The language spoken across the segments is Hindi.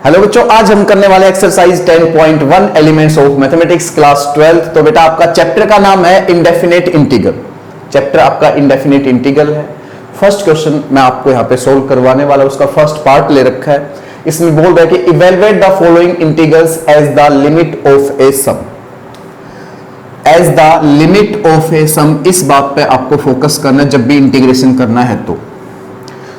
हेलो बच्चों, आज हम करने वाले exercise 10.1 elements of mathematics class 12। तो बेटा आपका चैप्टर का नाम है इंडेफिनिट इंटीग्रल। चैप्टर आपका इंडेफिनिट इंटीग्रल है। फर्स्ट क्वेश्चन मैं आपको यहाँ पे सोल्व करवाने वाला, उसका फर्स्ट पार्ट ले रखा है। इसमें बोल रहा है कि evaluate the following integrals as the limit of a sum. As the limit of a sum, इस बात पे आपको फोकस करना है जब भी इंटीग्रेशन करना है।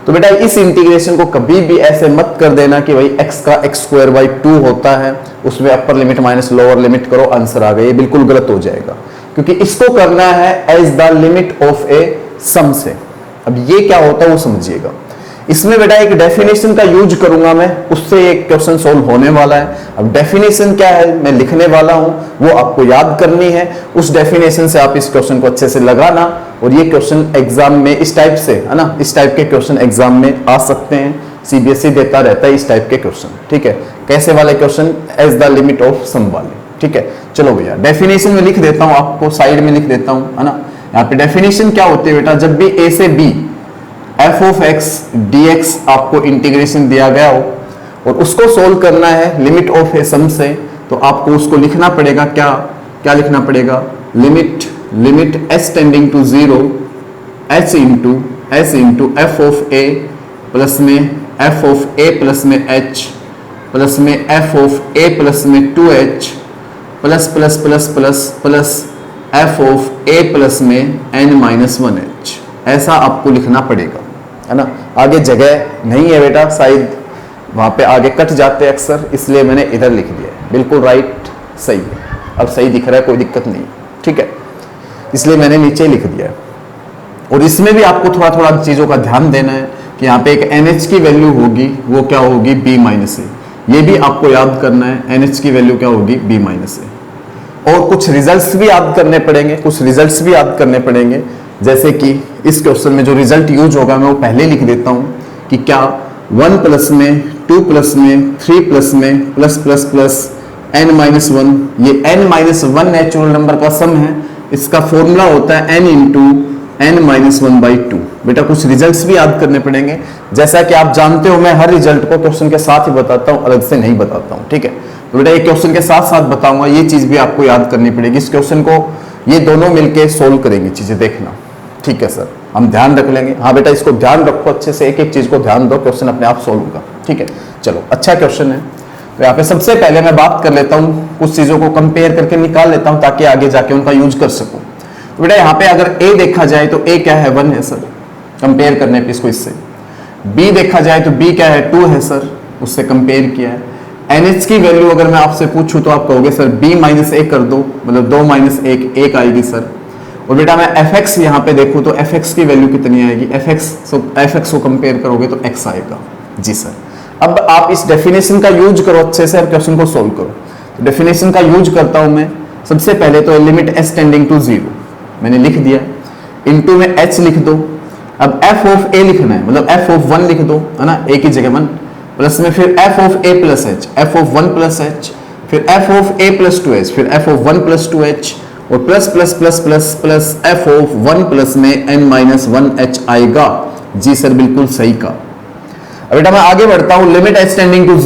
तो बेटा इस इंटीग्रेशन को कभी भी ऐसे मत कर देना कि भाई x का x² बाई 2 होता है, उसमें upper limit minus lower limit करो आंसर आ गया। ये बिल्कुल गलत हो जाएगा, क्योंकि इसको करना है as the limit of a सम से। अब ये क्या होता है वो समझिएगा। इसमें बेटा एक डेफिनेशन का यूज करूंगा मैं, उससे एक क्वेश्चन सोल्व होने वाला है। अब डेफिनेशन क्या है मैं लिखने वाला हूं, वो आपको याद करनी है। उस डेफिनेशन से आप इस क्वेश्चन को अच्छे से लगाना, और ये क्वेश्चन एग्जाम में इस टाइप से है ना, इस टाइप के क्वेश्चन एग्जाम में आ सकते हैं। सीबीएसई देता रहता है इस टाइप के क्वेश्चन, ठीक है। कैसे वाले question? As the limit of sum वाले, ठीक है। चलो भैया डेफिनेशन में लिख देता हूं, आपको साइड में लिख देता हूं, है ना। यहाँ पे डेफिनेशन क्या होती है बेटा, जब भी ए से b f of x dx आपको इंटीग्रेशन दिया गया हो और उसको सोल्व करना है लिमिट ऑफ ए सम से, तो आपको उसको लिखना पड़ेगा। क्या लिखना पड़ेगा? Limit s tending to 0 h into f of a plus में f ऑफ a प्लस में h प्लस में f ऑफ a प्लस में 2h plus plus plus plus plus f of a plus में n-1h। ऐसा आपको लिखना पड़ेगा, है ना। आगे जगह नहीं है बेटा, शायद वहां पे आगे कट जाते हैं अक्सर, इसलिए मैंने इधर लिख दिया है। बिल्कुल राइट, सही है। अब सही दिख रहा है, कोई दिक्कत नहीं, ठीक है। इसलिए मैंने नीचे लिख दिया है। और इसमें भी आपको थोड़ा थोड़ा चीजों का ध्यान देना है कि यहाँ पे एक NH की वैल्यू होगी, वो क्या होगी? B माइनस ए। ये भी आपको याद करना है, NH की वैल्यू क्या होगी? B माइनस ए। और कुछ रिजल्ट्स भी याद करने पड़ेंगे, जैसे कि इस क्वेश्चन में जो रिजल्ट यूज होगा मैं वो पहले लिख देता हूं कि क्या 1 प्लस में 2 प्लस में 3 प्लस में प्लस प्लस प्लस n-1, ये n-1 नेचुरल नंबर का सम है। इसका फॉर्मूला होता है n इंटू n-1 बाई 2। बेटा कुछ रिजल्ट्स भी याद करने पड़ेंगे, जैसा कि आप जानते हो मैं हर रिजल्ट को क्वेश्चन के साथ ही बताता हूं, अलग से नहीं बताता हूं, ठीक है। तो बेटा ये क्वेश्चन के साथ साथ बताऊंगा, ये चीज भी आपको याद करनी पड़ेगी। इस क्वेश्चन को ये दोनों मिलके सोल्व करेंगे चीजें, देखना, ठीक है सर। हम ध्यान रख लेंगे। हाँ बेटा इसको ध्यान रखो अच्छे से, एक एक चीज को ध्यान दो, क्वेश्चन अपने आप सोल्व होगा, ठीक है। चलो अच्छा क्वेश्चन है। तो यहाँ पे सबसे पहले मैं बात कर लेता हूँ, कुछ चीजों को कंपेयर करके निकाल लेता हूँ ताकि आगे जाके उनका यूज कर सकूं। तो बेटा यहाँ पे अगर a देखा जाए तो a क्या है? 1 है सर, कंपेयर करने पे इसको इससे। b देखा जाए तो b क्या है? 2 है सर, उससे कंपेयर किया है। NH की वैल्यू अगर मैं आपसे पूछूं तो आप कहोगे सर b माइनस ए कर दो, मतलब 2 माइनस 1 आएगी सर। और बेटा मैं fx यहाँ पे देखूं तो fx की वैल्यू कितनी आएगी? fx को कंपेयर करोगे तो x आएगा। जी सर। अब आप इस डेफिनेशन का यूज करो अच्छे से और क्वेश्चन को सोल्व करो। तो डेफिनेशन का यूज करता हूं मैं। सबसे पहले तो लिमिट s टेंडिंग टू 0 मैंने लिख दिया, इनटू में h लिख दो। अब f ऑफ a लिखना है, मतलब f ऑफ 1 लिख दो, है ना, a की जगह 1, प्लस में फिर f of a plus h, f of 1 plus h, फिर f of a plus 2h, फिर f ऑफ 1 प्लस 2h, और plus plus plus plus plus f of 1 plus में n-1h आएगा। जी सर बिल्कुल सही का। अब बेटा मैं आगे बढ़ता हूं। Limit h tending to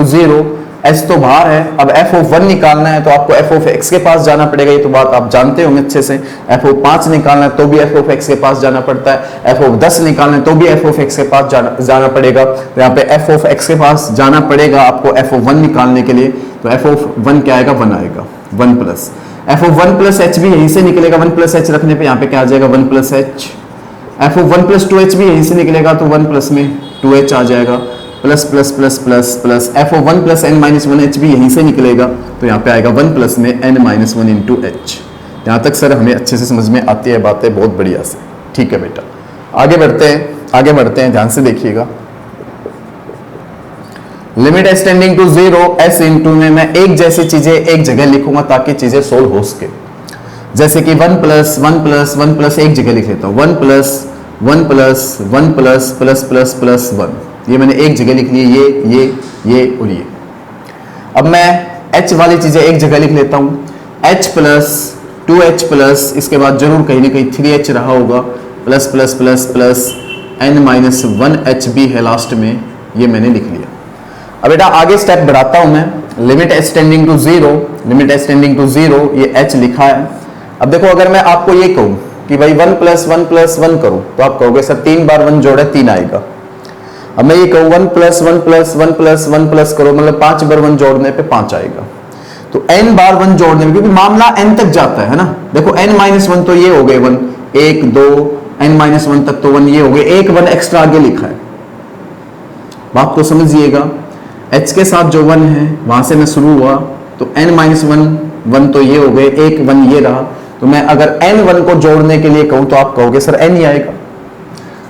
0, h तो बाहर है। अब f ऑफ 1 निकालना है तो आपको f ऑफ x के पास जाना पड़ेगा, ये तो बात आप जानते होंगे अच्छे से। f ऑफ 5 निकालना है तो भी f ऑफ x के पास जाना पड़ता है। f ऑफ 10 निकालना है तो भी f ऑफ x के पास जाना पड़ेगा। तो यहाँ पे f ऑफ x के पास जाना पड़ेगा आपको f ऑफ 1 निकालने के लिए। तो f ऑफ 1 क्या आएगा? 1 आएगा, 1 plus f of 1 plus h भी यहीं से निकलेगा। 1 प्लस h रखने पे यहाँ पे क्या आ जाएगा? 1 plus h। f of 1 plus 2h भी यहीं से निकलेगा, तो 1 प्लस में 2h आ जाएगा। Plus plus plus plus plus f of 1 plus n-1h भी यहीं से निकलेगा, तो यहाँ पे आएगा 1 प्लस में n-1 इंटू h। यहाँ तक सर हमें अच्छे से समझ में आती है बातें, बहुत बढ़िया से, ठीक है बेटा। आगे बढ़ते हैं, ध्यान से देखिएगा। Limit s tending to 0, s into में मैं एक जैसी चीजें एक जगह लिखूंगा ताकि चीजें सोल्व हो सके। जैसे कि 1 प्लस 1 प्लस 1 प्लस एक जगह लिख लेता हूँ, 1 plus 1 plus 1 plus plus plus plus 1, ये मैंने एक जगह लिख ली, ये और ये। अब मैं h वाली चीजें एक जगह लिख लेता हूँ, h प्लस 2h प्लस, इसके बाद जरूर कहीं ना कहीं 3h रहा होगा, plus plus plus plus n-1h भी है लास्ट में, ये मैंने लिख लिया। अब बेटा आगे स्टेप बढ़ाता हूं मैं, limit h tending to zero, limit h tending to zero, ये एच लिखा है। अब देखो अगर मैं आपको ये कहूं कि भाई 1 + 1 + 1 करो तो आप कहोगे सर 3 बार 1 जोड़े 3 आएगा। अब मैं ये कहूं 1 + 1 + 1 + 1 प्लस करो, मतलब 5 बार 1 जोड़ने पे 5 आएगा। तो n बार 1 जोड़ने में, क्योंकि मामला n तक जाता है ना, देखो n-1 तो ये हो गए 1, 1 2 n-1 तक तो 1 ये हो गए, एक 1 एक्स्ट्रा आगे लिखा है। बात को समझिएगा, h के साथ जो 1 है वहां से मैं शुरू हुआ तो n-1 1 तो ये हो गए, एक 1 ये रहा। तो मैं अगर n1 को जोड़ने के लिए कहूं तो आप कहोगे सर n ही आएगा।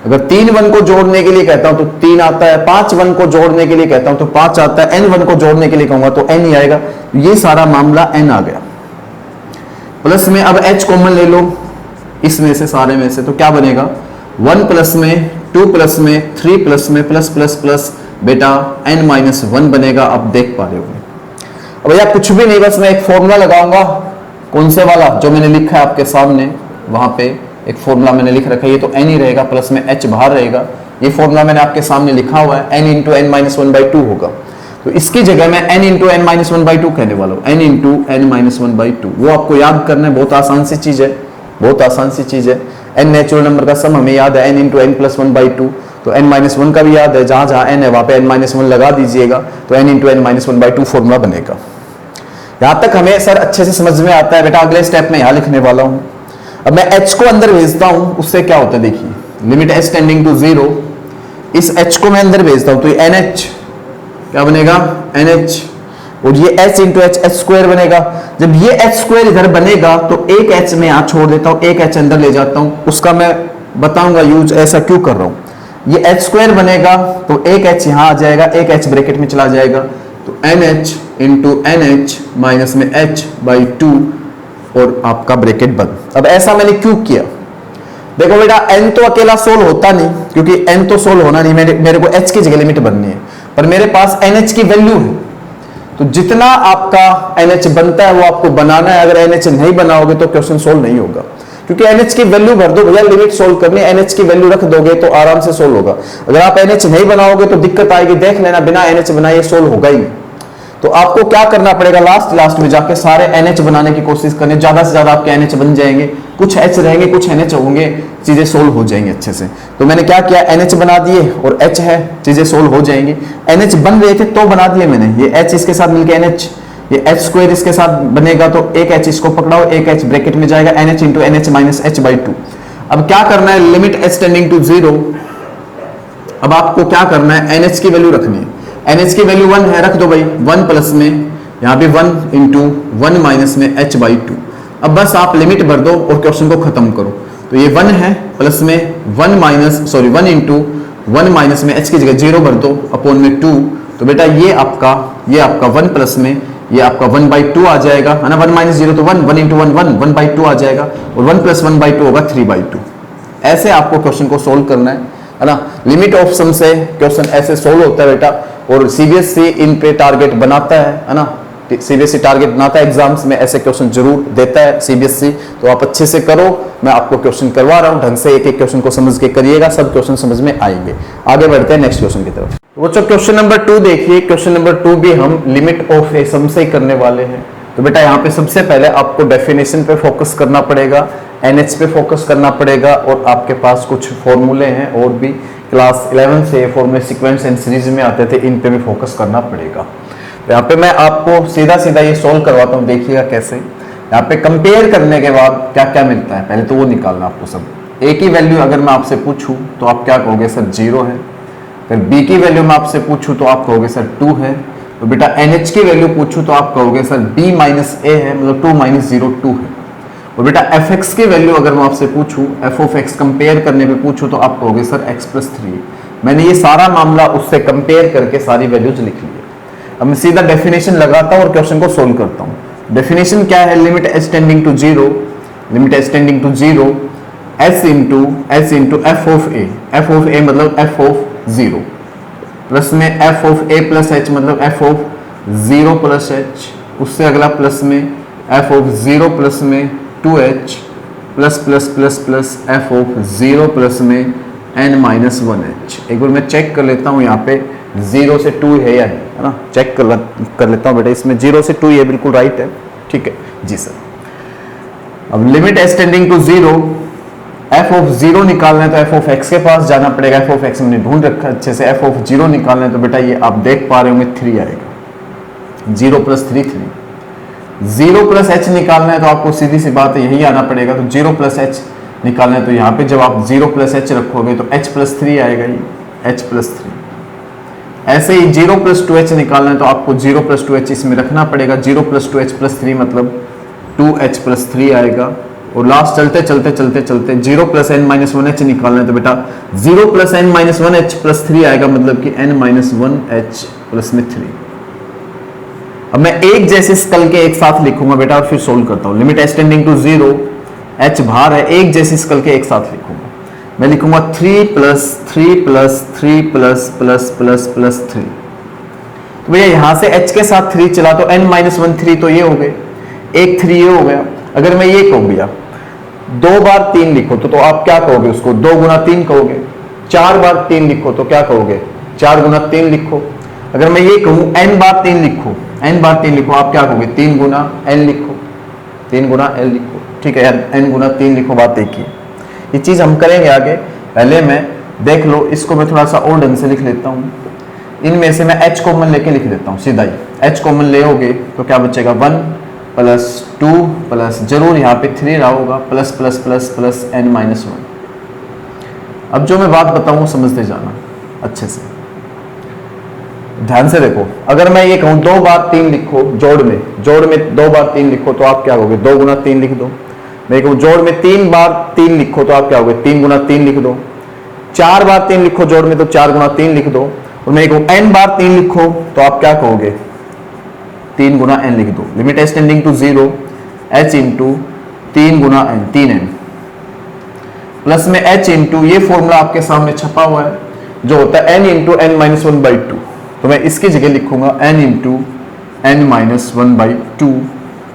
अगर 3 1 को जोड़ने के लिए कहता हूं तो 3 आता है, 5 1 को जोड़ने के लिए कहता हूं तो 5 आता है, n1 को जोड़ने के लिए कहूंगा तो n ही आएगा। ये सारा मामला n आ गया। प्लस में अब h कॉमन ले लो इसमें से, सारे में से, तो क्या बनेगा 1 प्लस में 2 प्लस में 3 प्लस में प्लस प्लस प्लस बेटा n-1 बनेगा। आप देख पा रहे होंगे। अब भैया कुछ भी नहीं, बस मैं एक फॉर्मूला लगाऊंगा, कौन से वाला, जो मैंने लिखा है आपके सामने, वहां पे एक फॉर्मूला मैंने लिख रखा है, ये तो n ही रहेगा, प्लस में h बाहर रहेगा। ये फॉर्मूला मैंने आपके सामने लिखा हुआ है, n × n-1/2 होगा। तो इसकी जगह मैं n × n-1/2 कहने वाला हूँ, n × n-1/2। वो आपको याद करना है, बहुत आसान सी चीज है, बहुत आसान सी चीज है। n नेचुरल नंबर का सम हमें याद है, n × n+1/2, तो n-1 का भी याद है, जहां जहां n है वहां पे n-1 लगा दीजिएगा, तो n × n-1/2 फॉर्मूला बनेगा। यहां तक हमें सर अच्छे से समझ में आता है। बेटा अगले स्टेप में यहां लिखने वाला हूं। अब मैं h को अंदर भेजता हूं, उससे क्या होता है देखिए, लिमिट h टेंडिंग टू 0, इस h को मैं अंदर भेजता हूं तो ये nh क्या बनेगा, nh, और ये h × h² बनेगा। जब ये h² इधर बनेगा तो एक h मैं यहां छोड़ देता हूं, एक h अंदर ले जाता हूं, उसका मैं बताऊंगा यूज ऐसा क्यों कर रहा हूं। ये h² बनेगा तो एक h यहां आ जाएगा, एक h ब्रैकेट में चला जाएगा, तो nh × nh माइनस में h/2 और आपका ब्रैकेट बंद। अब ऐसा मैंने क्यों किया, देखो बेटा n तो अकेला सोल्व होता नहीं, क्योंकि n तो सोल्व होना नहीं, मेरे को h की जगह लिमिट बननी है, पर मेरे पास nh की वैल्यू है, तो जितना आपका nh बनता है वो आपको बनाना है। अगर nh नहीं बनाओगे तो क्वेश्चन सोल्व नहीं होगा, क्योंकि nh की वैल्यू भर दो भैया, लिमिट सोल्व करनी है, nh की वैल्यू रख दोगे तो आराम से सोल्व होगा। अगर आप nh नहीं बनाओगे तो दिक्कत आएगी, देख लेना बिना nh बनाए सोल्व होगा ही। तो आपको क्या करना पड़ेगा, लास्ट में जाके सारे NH बनाने की कोशिश करनी, ज्यादा से ज्यादा आपके NH बन जाएंगे, कुछ H रहेंगे कुछ NH होंगे, चीजें सोल्व हो जाएंगी अच्छे से। तो मैंने क्या किया, NH बना दिए और H है, चीजें सोल्व हो जाएंगी। NH बन रहे थे तो बना दिए मैंने, ये H इसके साथ मिलकर NH, ये h² इसके साथ बनेगा, तो एक h इसको पकड़ाओ, एक h ब्रैकेट में जाएगा, nh × nh माइनस h/2। अब क्या करना है, लिमिट h टेंडिंग टू 0, अब आपको क्या करना है, nh की वैल्यू रखनी है। nh की वैल्यू 1 है, रख दो भाई, 1 प्लस में यहाँ पे 1 × 1 माइनस में h/2। अब बस आप लिमिट भर दो और क्वेश्चन को खत्म करो। तो ये 1 है, प्लस में 1 × 1 माइनस में h की जगह 0 भर दो, अपॉन में 2। तो बेटा ये आपका 1 प्लस में ये आपका 1/2 आ जाएगा, है ना, 1 - 0 तो 1, 1 × 1 1, 1/2 आ जाएगा, और 1 + 1/2 होगा 3/2। ऐसे आपको क्वेश्चन को सोल्व करना है ना। लिमिट ऑफ सम से क्वेश्चन ऐसे सोल्व होता है बेटा, और सीबीएसई इन पे टारगेट बनाता है ना, सीबीएसई टारगेट बनाता है एग्जाम्स में, ऐसे क्वेश्चन जरूर देता है सीबीएसई। तो आप अच्छे से करो, मैं आपको क्वेश्चन करवा रहा हूं, ढंग से एक एक क्वेश्चन को समझ के करिएगा, सब क्वेश्चन समझ में आएंगे। आगे बढ़ते हैं नेक्स्ट क्वेश्चन की तरफ। वो जो क्वेश्चन नंबर 2 देखिए, क्वेश्चन नंबर 2 भी हम लिमिट ऑफ ए सम से करने वाले हैं। तो बेटा यहाँ पे सबसे पहले आपको डेफिनेशन पे फोकस करना पड़ेगा, एनएच पे फोकस करना पड़ेगा, और आपके पास कुछ फॉर्मूले हैं और भी क्लास 11 से फॉर्मूले सीक्वेंस एंड सीरीज में आते थे, इन पे भी फोकस करना पड़ेगा। तो यहाँ पे मैं आपको सीधा सीधा ये सोल्व करवाता हूँ, देखिएगा कैसे। यहाँ पे कंपेयर करने के बाद क्या क्या मिलता है, पहले तो वो निकालना आपको सब। ए की वैल्यू अगर मैं आपसे पूछूं तो आप क्या कहोगे, सर 0 है। फिर बी की वैल्यू मैं आपसे पूछूं तो आप कहोगे सर 2 है। तो बेटा एनएच की वैल्यू पूछूं तो आप कहोगे सर b - a है, मतलब 2 - 0 2 है। और बेटा एफ एक्स की वैल्यू अगर मैं आपसे पूछूं, एफ ऑफ एक्स कंपेयर करने पे पूछूं तो आप कहोगे सर x + 3। मैंने ये सारा मामला उससे कंपेयर करके सारी वैल्यूज लिख ली है। अब मैं सीधा डेफिनेशन लगाता हूं और क्वेश्चन को सोल्व करता हूं। डेफिनेशन क्या है, limit h tending to 0, limit h tending to 0 s × f of a, f of a मतलब f ऑफ 0, प्लस में f ऑफ a + h मतलब f ऑफ 0 + h, उससे अगला प्लस में f ऑफ 0 प्लस में 2h plus plus plus plus f of 0 plus में n - 1h। एक बार मैं चेक कर लेता हूँ यहाँ पे 0 से 2 है या नहीं, है ना, चेक कर लेता हूं बेटा, इसमें 0 से 2 ये बिल्कुल राइट है, ठीक है जी सर। अब limit s tending to 0, f of 0 निकालना है तो एफ ऑफ एक्स के पास जाना पड़ेगा, एफ ऑफ एक्स मैंने ढूंढ रखा अच्छे से, एफ ऑफ 0 निकालना है तो बेटा ये आप देख पा रहे होंगे 3 आएगा, 0 प्लस 3 3, 0 प्लस एच निकालना है तो आपको सीधी सी बात है यही आना पड़ेगा, तो 0 प्लस एच निकालना है तो यहाँ पे जब आप 0 प्लस एच रखोगे तो h प्लस 3 आएगा, ये h प्लस 3। ऐसे ही 0 प्लस 2h निकालना है तो आपको 0 प्लस 2h इसमें रखना पड़ेगा, 0 प्लस 2h प्लस 3 मतलब 2h प्लस 3 आएगा, और लास्ट चलते चलते चलते चलते 0 प्लस n माइनस 1h निकालना है तो बेटा 0 plus n minus 1h plus 3 आएगा, मतलब कि n माइनस 1h प्लस में 3। अब मैं एक जैसे स्कल के एक साथ लिखूंगा बेटा और फिर सोल्व करता हूं। Limit s tending to 0, h बाहर है, एक जैसे स्कल के एक साथ लिखूंगा, मैं लिखूंगा 3 plus 3 plus 3 plus plus plus plus 3। तो भैया यहां से h के साथ 3 चला तो n माइनस 1 3 तो ये हो गए, एक 3 ये हो गया। अगर मैं ये कहूँ भैया 2 बार 3 लिखो तो आप क्या कहोगे उसको, 2 गुना 3 कहोगे। 4 बार 3 लिखो तो क्या कहोगे, 4 गुना 3 लिखो। अगर मैं ये कहूँ n बार 3 लिखो, n बार 3 लिखो, आप क्या कहोगे, 3 गुना n लिखो, 3 गुना n लिखो, ठीक है यार, n गुना 3 लिखो, बात एक ही। ये चीज हम करेंगे आगे, पहले मैं देख लो इसको मैं थोड़ा सा और ढंग से लिख लेता हूँ। इनमें से मैं h कॉमन लेके लिख देता हूँ सीधा ही, h कॉमन ले होगे तो क्या बचेगा, 1 प्लस 2 प्लस जरूर यहाँ पे 3 रहा होगा, plus plus plus plus n minus 1। अब जो मैं बात बताऊँ समझते जाना अच्छे से, ध्यान से देखो। अगर मैं ये कहूँ 2 बार 3 लिखो, जोड़ में 2 बार 3 लिखो तो आप क्या कहोगे, 2 गुना 3 लिख दो। मैं कहूँ जोड़ में 3 बार 3 लिखो तो आप क्या कहोगे, 3 गुना 3 लिख दो। 4 बार 3 लिखो जोड़ में तो 4 गुना 3 लिख दो। और मैं कहूँ n बार 3 लिखो तो आप क्या कहोगे, 3 गुना n लिख दो। Limit s tending to 0, h into 3 गुना n, 3n प्लस में h इंटू ये फॉर्मूला आपके सामने छपा हुआ है जो होता है n इंटू n माइनस 1/2। तो मैं इसकी जगह लिखूंगा n इंटू n माइनस 1/2।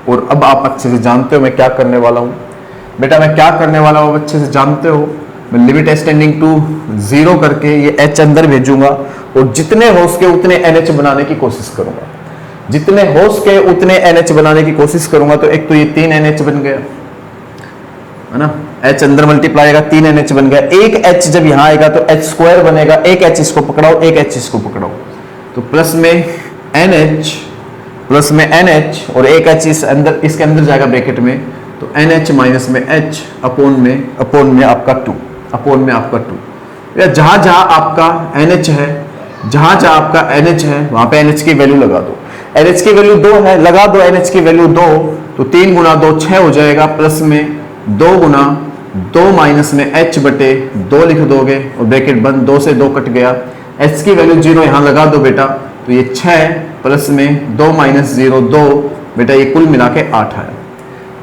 और अब आप अच्छे से जानते हो मैं क्या करने वाला हूं बेटा, मैं क्या करने वाला हूं अच्छे से जानते हो। मैं लिमिट एस टेंडिंग टू 0 करके ये h अंदर भेजूंगा और जितने हो सके उतने NH बनाने की कोशिश करूंगा, जितने हो सके उतने NH बनाने की कोशिश करूंगा। तो एक तो ये 3 NH बन गया है ना, H अंदर मल्टीप्लाई आएगा, 3 NH बन गया। एक H जब यहाँ आएगा तो H स्क्वायर बनेगा, एक H इसको पकड़ाओ, एक H इसको पकड़ाओ, तो प्लस में NH प्लस में NH और एक H इस अंदर इसके अंदर जाएगा ब्रैकेट में, तो NH माइनस में H अपोन में आपका 2, अपोन में आपका 2। या जहां जहां आपका NH है, जहां जहां आपका NH है वहां पे NH की वैल्यू लगा दो। NH की वैल्यू 2 है, लगा दो NH की वैल्यू 2, तो 3 गुना 2 6 हो जाएगा, प्लस में 2 गुना 2 माइनस में H बटे 2 लिख दोगे और ब्रैकेट बंद, 2 से 2 कट गया। H की वैल्यू 0 यहाँ लगा दो बेटा, तो ये 6 प्लस में 2 माइनस 0 2, बेटा ये कुल मिला के 8 है।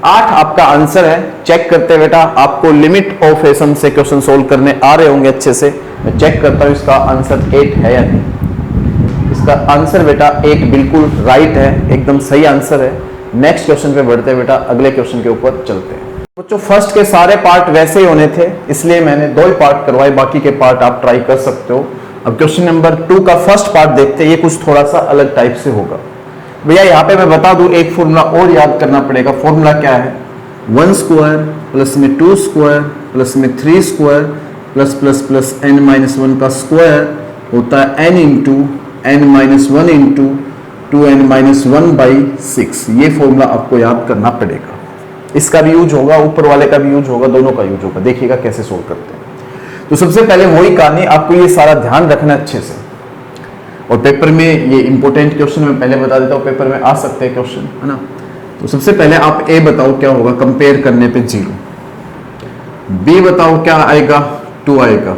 8 आपका आंसर है। चेक करते हैं बेटा, आपको लिमिट ऑफ एसम से क्वेश्चन सोल्व करने आ रहे होंगे अच्छे से। मैं चेक करता हूँ इसका आंसर 8 है या नहीं। इसका आंसर बेटा 8 बिल्कुल राइट है, एकदम सही आंसर है। नेक्स्ट क्वेश्चन पे बढ़ते हैं बेटा, अगले क्वेश्चन के ऊपर चलते हैं। बच्चों फर्स्ट के सारे पार्ट वैसे ही होने थे, इसलिए मैंने 2 ही पार्ट करवाए, बाकी के पार्ट आप ट्राई कर सकते हो। अब क्वेश्चन नंबर 2 का फर्स्ट पार्ट देखते हैं, ये कुछ थोड़ा सा अलग टाइप से होगा। भैया यहाँ पे मैं बता दूं, एक फॉर्मूला और याद करना पड़ेगा। फॉर्मूला क्या है, 1 स्क्वायर प्लस में 2 स्क्वायर प्लस में 3 square plus plus plus n minus 1 का स्क्वायर होता है n into n minus 1 into 2n minus 1/6। ये फॉर्मूला आपको याद करना पड़ेगा। इसका भी यूज होगा, ऊपर वाले का भी यूज होगा, दोनों का यूज होगा। देखिएगा कैसे सोल्व करते हैं। तो सबसे पहले वही कहानी, आपको ये सारा ध्यान रखना अच्छे से। और पेपर में ये इंपॉर्टेंट क्वेश्चन मैं पहले बता देता हूँ, पेपर में आ सकते हैं क्वेश्चन, है ना। तो सबसे पहले आप ए बताओ क्या होगा, कंपेयर करने पे 0। बी बताओ क्या आएगा, 2 आएगा।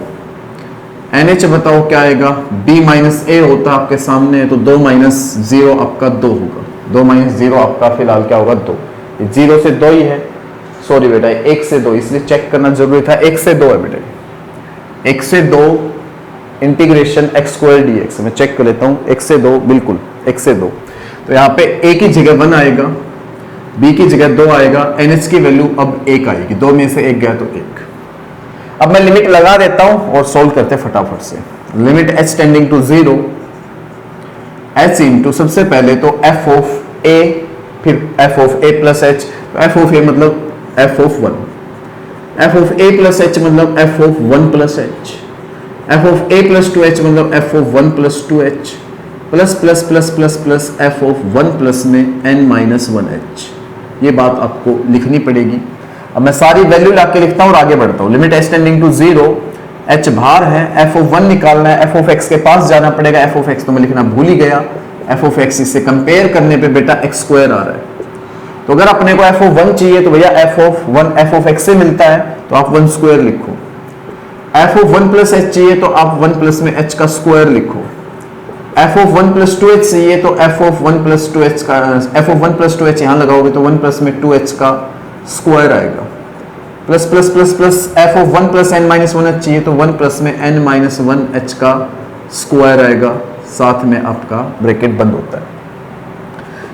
NH बताओ क्या आएगा, B माइनस ए होता आपके सामने है, तो 2 माइनस 0 आपका 2 होगा। 2 माइनस 0 आपका फिलहाल क्या होगा, 2। 0 से 2 ही है, सॉरी बेटा 1 से 2, इसलिए चेक करना जरूरी था। 1 से 2 है बेटा, 1 से 2 इंटीग्रेशन x स्क्वायर dx। मैं चेक कर लेता हूँ, 1 से 2 बिल्कुल 1 से 2, तो यहाँ पे a की जगह 1 आएगा, b की जगह 2 आएगा, NH की वैल्यू अब 1 आएगी, 2 में से 1 गया तो 1। अब मैं लिमिट लगा देता हूँ और सोल्व करते हैं फटाफट से। Limit h tending to 0, h into सबसे पहले तो एफ ऑफ ए, फिर f of a plus h. F of a मतलब f of one, f of a plus h मतलब f of one plus h, f of a plus two h मतलब f of one plus two h, plus plus plus plus plus f of one plus में एन माइनस वन एच। ये बात आपको लिखनी पड़ेगी। अब मैं सारी वैल्यू लाके लिखता हूँ और आगे बढ़ता हूँ। Limit h tending to zero, h बाहर है, एफ ऑफ वन निकालना है, एफ ऑफ एक्स के पास जाना पड़ेगा। एफ ऑफ एक्स तो मैं लिखना भूल ही गया, एफ ऑफ एक्स इससे कंपेयर करने पे बेटा एक्स स्क्वायर आ रहा है। तो अगर अपने को एफ ऑफ वन चाहिए तो भैया f of one f of x से मिलता है तो आप वन स्क्वायर लिखो। F of one plus h चाहिए तो आप वन प्लस में एच का स्क्वायर लिखो। F of one plus two h चाहिए तो f of one plus two h का f of one plus two h यहाँ लगाओगे तो वन प्लस में टू एच का स्क्वायर आएगा। Plus plus plus plus f of one plus n minus one h चाहिए तो वन प्लस में एन माइनस वन एच का स्क्वायर आएगा, साथ में आपका ब्रैकेट बंद होता है।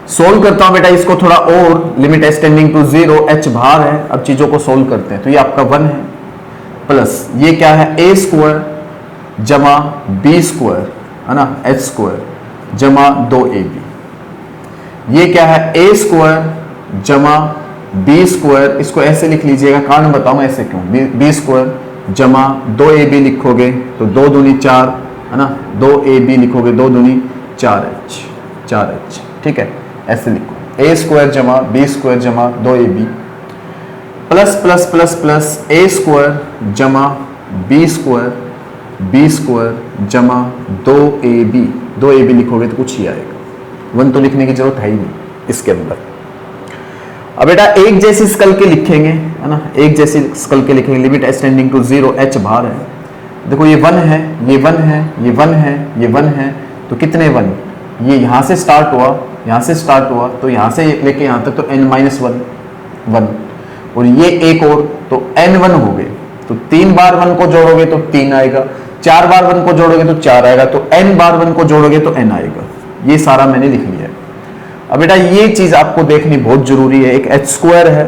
सोल्व करता हूं बेटा इसको थोड़ा और। Limit h tending to zero, h बाहर है। अब चीजों को सोल्व करते हैं तो ये आपका वन है, प्लस ये क्या है ए स्क्वायर जमा बी स्क्वायर है ना, एच स्क्वायर जमा दो ए बी। ये क्या है ए स्क्वायर जमा बी स्क्वायर, इसको ऐसे लिख लीजिएगा, कारण बताऊंगा ऐसे क्यों। बी स्क्वायर जमा दो ए बी लिखोगे तो दो दूनी चार है ना, दो ए बी लिखोगे दो दूनी चार एच, ठीक है। ऐसे लिखो ए स्क्वायर जमा बी स्क्वायर जमा दो a b, plus plus plus plus a square जमा बी स्क्वायर जमा दो ए बी लिखोगे तो कुछ ही आएगा। वन तो लिखने की जरूरत है ही नहीं इसके अंदर। अब बेटा एक जैसी स्कल के लिखेंगे है ना, एक जैसी स्कल के लिखेंगे। Limit h tending to zero, h बाहर है। देखो ये वन है, ये वन है, ये वन है, ये वन है, तो कितने वन, ये यहां से स्टार्ट हुआ, यहां से स्टार्ट हुआ तो यहां से लेके यहां तक तो n माइनस वन, और ये एक और तो n वन हो गए। तो तीन बार वन को जोड़ोगे तो तीन आएगा, चार बार वन को जोड़ोगे तो चार आएगा, तो n बार वन को जोड़ोगे तो n आएगा। ये सारा मैंने लिख लिया है। अब बेटा ये चीज आपको देखनी बहुत जरूरी है। एक एच स्क्वायर है,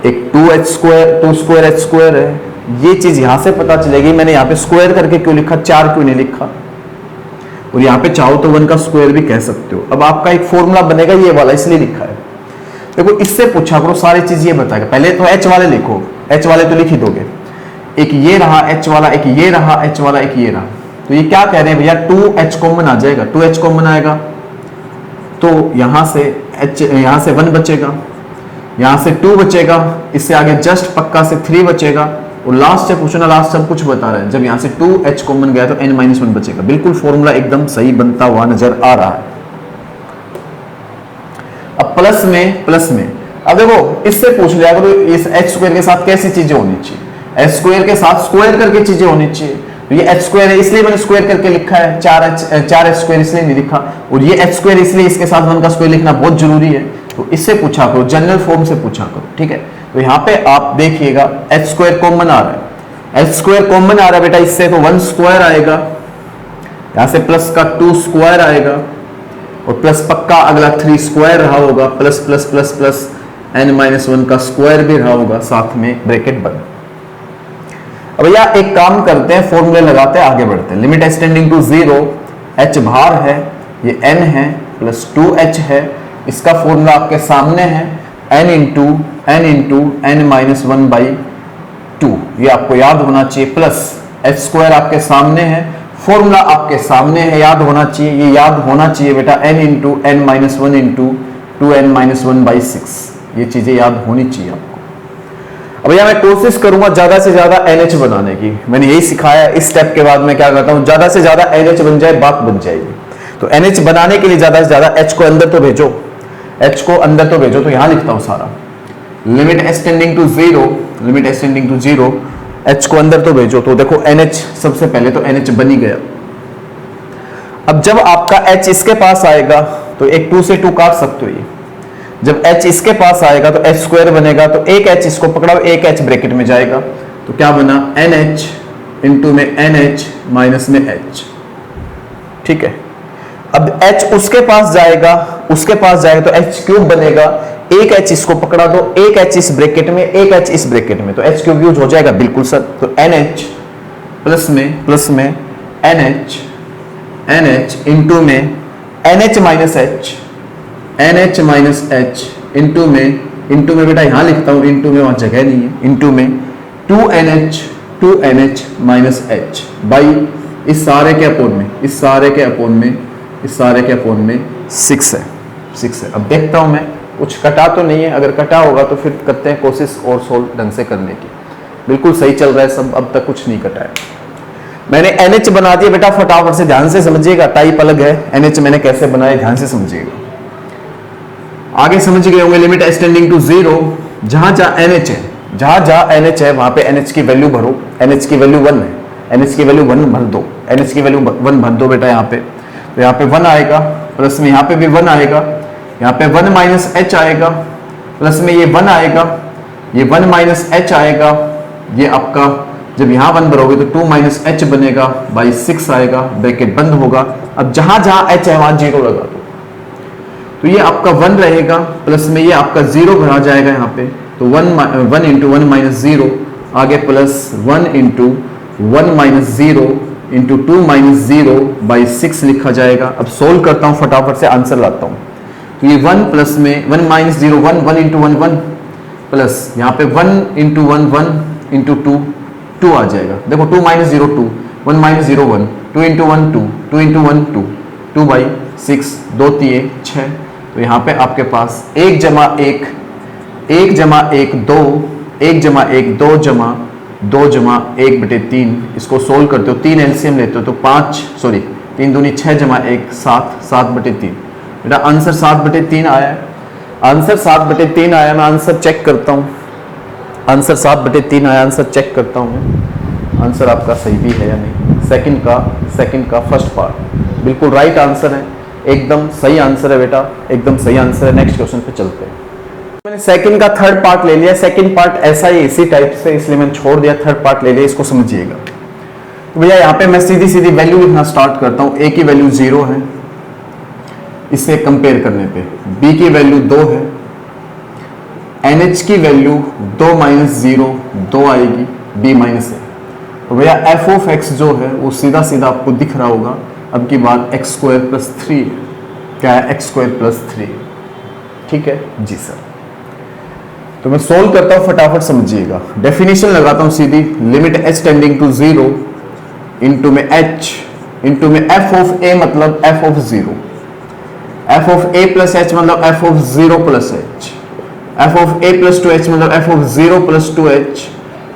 एक टू स्क्वायर एच स्क्वायर है। ये चीज यहां से पता चलेगी। मैंने यहाँ पे स्क्वायर करके क्यों लिखा, चार क्यों नहीं लिखा, और यहाँ पे चाहो तो वन का स्क्वायर भी कह सकते हो। अब आपका एक फॉर्मूला बनेगा ये वाला, इसलिए लिखा है। देखो इससे पूछा करो, सारी चीज ये बताएगा। पहले तो एच वाले लिखो, एच वाले तो लिख ही दोगे। एक ये रहा एच वाला, एक ये रहा एच वाला, एक ये रहा। तो ये क्या कह रहे हैं भैया, टू एच कॉमन आ जाएगा। टू एच कॉमन आएगा तो यहां से एच, यहां से वन बचेगा, यहां से टू बचेगा, इससे आगे जस्ट पक्का से थ्री बचेगा, और लास्ट से पूछना, लास्ट सब कुछ बता रहा है। जब यहां से टू एच कॉमन गया तो एन माइनस वन बचेगा। बिल्कुल फॉर्मूला एकदम सही बनता हुआ नजर आ रहा है। अब प्लस में अब देखो इससे पूछ लिया तो इस एच स्क्वायर के साथ कैसी चीजें होनी चाहिए, एच स्क्वायर के साथ स्क्वायर करके चीजें होनी चाहिए। तो ये एच स्क्वायर है इसलिए मैंने स्क्वायर करके लिखा है, चार एच स्क्वायर इसलिए नहीं लिखा, और ये एच स्क्वायर इसलिए इसके साथ वन का स्क्वायर लिखना बहुत जरूरी है। तो इससे पूछा करो, जनरल फॉर्म से पूछा करो, ठीक है। तो यहाँ पे आप देखिएगा एच स्क्वायर कॉमन आ रहा है, एच स्क्वायर कॉमन आ रहा है बेटा इससे, तो वन स्क्वायर आएगा, यहां से प्लस का टू स्क्वायर आएगा, और प्लस पक्का अगला थ्री स्क्वायर रहा होगा, plus plus plus plus n minus one का स्क्वायर भी रहा होगा, साथ में ब्रैकेट बंद। अब भैया एक काम करते हैं, फॉर्मूले लगाते हैं, आगे बढ़ते हैं। Limit h tending to zero, h बाहर है, ये n है प्लस टू एच है। इसका फॉर्मूला आपके सामने है, n into n minus one by two, ये आपको याद होना चाहिए। प्लस एच स्क्वायर आपके सामने है, फॉर्मूला आपके सामने है, याद होना चाहिए, ये याद होना चाहिए बेटा। n into n minus one into two n minus one by six, ये चीजें याद होनी चाहिए आपको। अब भैया मैं कोशिश करूंगा ज्यादा से ज्यादा NH बनाने की, मैंने यही सिखाया। इस स्टेप के बाद मैं क्या करता हूं, ज्यादा से ज्यादा NH बन जाए, बात बन जाएगी। तो NH बनाने के लिए ज्यादा से ज्यादा H को अंदर तो भेजो, H को अंदर तो भेजो। तो यहां लिखता हूं सारा, limit h tending to zero, limit h tending to zero, H को अंदर तो भेजो। तो देखो NH, सबसे पहले तो NH बन ही गया। अब जब आपका H इसके पास आएगा तो एक टू से टू काट सकते हो ये। जब H इसके पास आएगा तो H स्क्वायर बनेगा, तो एक H इसको पकड़ाओ, एक H ब्रैकेट में जाएगा, तो क्या बना NH इंटू में NH माइनस में H, ठीक है। अब H उसके पास जाएगा, तो H क्यूब बनेगा, एक H इसको पकड़ा दो, एक H इस ब्रैकेट में, एक H इस ब्रैकेट में, तो H क्यूब यूज हो जाएगा, बिल्कुल सर। तो NH प्लस में NH इंटू में NH minus H, NH minus H into में बेटा यहां लिखता हूं, इंटू में वहां जगह नहीं है, इंटू में 2NH माइनस एच बाई इस सारे के अपोन में, इस सारे के अपोन में 6 है। अब देखता हूं मैं, कुछ कटा तो नहीं है, अगर कटा होगा तो फिर करते हैं कोशिश और सोल्व ढंग से करने की। बिल्कुल सही चल रहा है सब, अब तक कुछ नहीं कटा है। मैंने NH बना दिया बेटा, फटाफट से ध्यान से समझिएगा, टाइप अलग है। NH मैंने कैसे बनाया ध्यान से समझिएगा, आगे समझ गए होंगे। लिमिट एच टेंडिंग टू 0, जहां जहां NH है वहां पे NH की वैल्यू भरो। NH की वैल्यू 1 है, NH की वैल्यू 1 भर दो, NH की वैल्यू 1 भर दो बेटा यहाँ पे। तो यहाँ पे 1 आएगा, प्लस में यहाँ पे भी 1 आएगा, यहाँ पे 1 माइनस एच आएगा, प्लस में ये 1 आएगा, ये 1 माइनस एच आएगा, ये आपका जब यहाँ 1 भरोगे तो 2 माइनस एच बनेगा, बाई 6 आएगा, ब्रैकेट बंद होगा। अब जहां जहां एच है वहां 0 लगा दो, तो ये आपका 1 रहेगा, प्लस में ये आपका 0 भरा जाएगा यहाँ पे। तो 1 इंटू 1 माइनस 0, आगे plus 1 into 1 minus 0 into 2 minus 0 by 6 लिखा जाएगा। अब सोल्व करता हूँ, फटाफट से आंसर लाता हूँ। तो ये 1 प्लस में 1 माइनस 0 1 इंटू 1 1, प्लस यहाँ पे 1 इंटू 1 इंटू 2 आ जाएगा। देखो 2 minus 0 2, 1 minus 0 1, 2 into 1 2, 2 into 1 2, 2 by 6, 2 3 6। तो यहाँ पे आपके पास 1 जमा 1 जमा 1 2, 1 जमा 1 2 जमा 1 बटे 3। इसको सोल्व करते हो, 3 एलसीएम लेते हो तो 3 दूनी 6 जमा 1 7, 7 बटे 3। बेटा आंसर 7 बटे 3 आया है, आंसर 7 बटे 3 आया। मैं आंसर चेक करता हूँ, आंसर 7 बटे 3 आया, आंसर चेक करता हूँ मैं, आंसर आपका सही भी है या नहीं। सेकंड का फर्स्ट पार्ट बिल्कुल राइट आंसर है, एकदम सही आंसर है बेटा, एकदम सही आंसर है। नेक्स्ट क्वेश्चन पे चलते हैं। मैंने सेकंड का थर्ड पार्ट ले लिया, सेकंड पार्ट ऐसा ही इसी टाइप से, इसलिए मैंने छोड़ दिया, थर्ड पार्ट ले लिया, इसको समझिएगा। तो भैया यहाँ पे मैं सीधी वैल्यू लिखना स्टार्ट करता हूँ। A की वैल्यू 0 है, इससे कंपेयर करने पे B की वैल्यू 2 है, NH की वैल्यू 2 माइनस 0 2 आएगी, B माइनस है। तो भैया f ऑफ x जो है वो सीधा आपको दिख रहा होगा। अब की बात x स्क्वायर प्लस 3 क्या है, x स्क्वायर प्लस 3, ठीक है जी सर। तो मैं सोल्व करता हूं, फटाफट समझिएगा। डेफिनेशन लगाता हूं सीधी, limit h tending to 0 into में h इंटू में f ऑफ a मतलब f of 0, f of a plus h मतलब f of 0 plus h, f of a plus 2h मतलब f of 0 plus 2h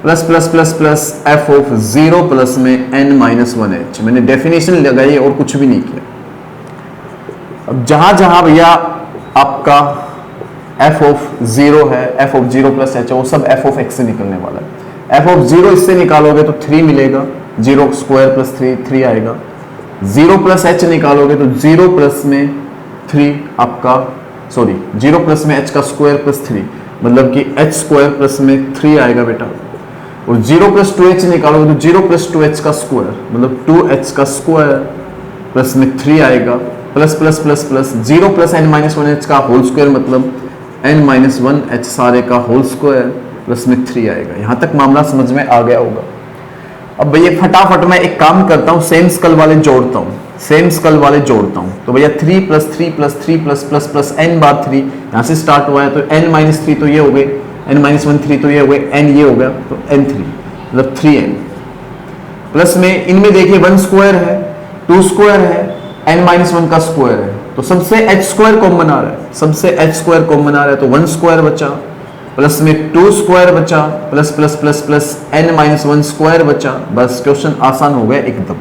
plus plus plus plus f of 0 plus में n माइनस 1h। मैंने डेफिनेशन लगाई और कुछ भी नहीं किया। अब जहां जहां भैया आपका f ऑफ 0 है, f ऑफ 0 प्लस h है, वो सब f ऑफ x से निकलने वाला है। f ऑफ 0 इससे निकालोगे तो 3 मिलेगा, 0 स्क्वायर प्लस 3 आएगा। 0 प्लस h निकालोगे तो 0 प्लस में 3 आपका 0 प्लस में h का स्क्वायर प्लस 3 मतलब कि h स्क्वायर प्लस में 3 आएगा बेटा। और 0 प्लस 2h निकालोगे तो 0 प्लस 2h का स्क्वायर मतलब 2h का स्क्वायर प्लस में 3 आएगा, plus plus plus plus 0 plus n minus 1h का होल स्क्वायर मतलब n माइनस 1h सारे का होल स्क्वायर प्लस में 3 आएगा। यहाँ तक मामला समझ में आ गया होगा। अब भैया फटाफट मैं एक काम करता हूँ, सेम स्कल वाले जोड़ता हूँ। तो भैया 3 plus 3 plus 3 plus plus plus n बार 3 यहाँ से स्टार्ट हुआ है, तो n माइनस 3 तो ये हो गए, n माइनस 1 3 तो ये हो गए, n ये हो गया, तो n3 मतलब 3n प्लस में इनमें देखिए 1 स्क्वायर है, 2 स्क्वायर है, n माइनस 1 का स्क्वायर है, तो सबसे h स्क्वायर कॉमन आ रहा है, तो 1 स्क्वायर बचा, प्लस में 2 स्क्वायर बचा, plus plus plus plus n minus 1 square बचा। बस क्वेश्चन आसान हो गया एकदम।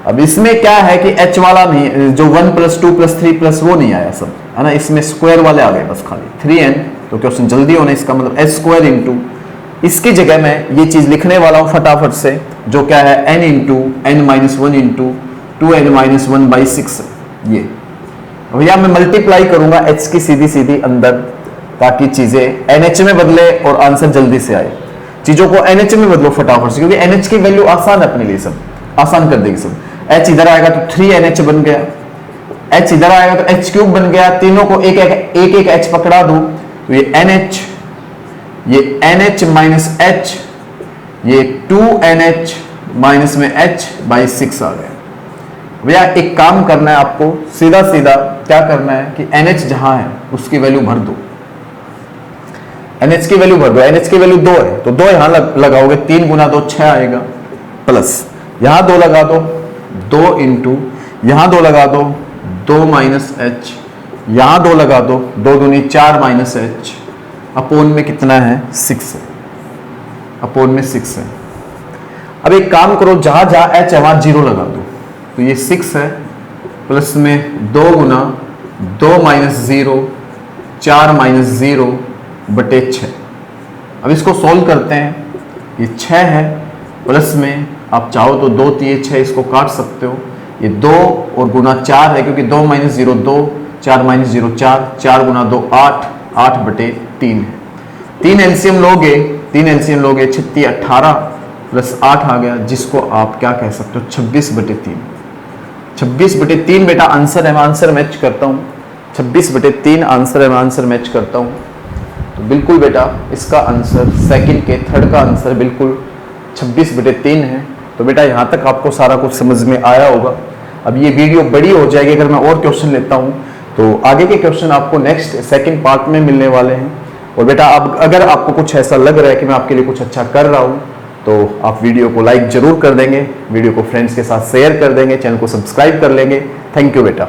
अब इसमें क्या है कि h वाला नहीं, जो 1 प्लस 2 प्लस 3 प्लस वो नहीं आया सब, है ना, इसमें स्क्वायर वाले आ गए बस खाली 3n। तो क्वेश्चन जल्दी होने, इसका मतलब h स्क्वायर इंटू, इसकी जगह मैं ये चीज लिखने वाला हूं फटाफट से, जो क्या है n into n minus 1 into 2n minus 1 by 6। ये भैया मैं मल्टीप्लाई करूंगा h की सीधी अंदर, ताकि चीजें NH में बदले और आंसर जल्दी से आए। चीजों को NH में बदलो फटाफट से, क्योंकि NH की वैल्यू आसान है अपने लिए, सब आसान कर देगी सब। h इधर आएगा तो 3NH बन गया, h इधर आएगा तो h क्यूब बन गया, तीनों को एक एक h पकड़ा दो, तो ये NH, ये NH माइनस h, ये 2NH माइनस में h बाई 6 आ गया। भैया एक काम करना है आपको, सीधा सीधा क्या करना है कि NH जहां है उसकी वैल्यू भर दो, NH की वैल्यू भर दो। NH की वैल्यू 2 है तो 2 यहां लगाओगे, 3 गुना 2 6 आएगा, प्लस यहां 2 लगा दो, 2 इंटू यहां 2 लगा दो, 2 माइनस एच, यहां 2 लगा दो, 2 दूनी 4 माइनस एच, अपोन में कितना है 6 है, अपोन में 6 है। अब एक काम करो, जहां जहां एच है वहां 0 लगा दो, तो ये 6 है, प्लस में 2 गुना 2 माइनस 0, 4 माइनस 0 बटे 6। अब इसको सोल्व करते हैं, ये 6 है, प्लस में आप चाहो तो 2 3 6 इसको काट सकते हो, ये 2 और गुना 4 है, क्योंकि 2 माइनस 0 2, 4 माइनस 0 4, 4 गुना 2 8, 8 बटे 3 है। 3 एलसीएम लोगे, 3 एलसीएम लोगे, 36 18 प्लस 8 आ गया, जिसको आप क्या कह सकते हो 26 बटे 3। 26 बटे 3 बेटा आंसर है, मैं आंसर मैच करता हूँ, 26 बटे 3 आंसर है, मैं आंसर मैच करता हूँ। तो बिल्कुल बेटा इसका आंसर सेकंड के थर्ड का आंसर बिल्कुल 26 बटे 3 है। तो बेटा यहाँ तक आपको सारा कुछ समझ में आया होगा। अब ये वीडियो बड़ी हो जाएगी अगर मैं और क्वेश्चन लेता हूँ, तो आगे के क्वेश्चन आपको नेक्स्ट सेकंड पार्ट में मिलने वाले हैं। और बेटा अब अगर आपको कुछ ऐसा लग रहा है कि मैं आपके लिए कुछ अच्छा कर रहा हूँ, तो आप वीडियो को लाइक जरूर कर देंगे, वीडियो को फ्रेंड्स के साथ शेयर कर देंगे, चैनल को सब्सक्राइब कर लेंगे। थैंक यू बेटा।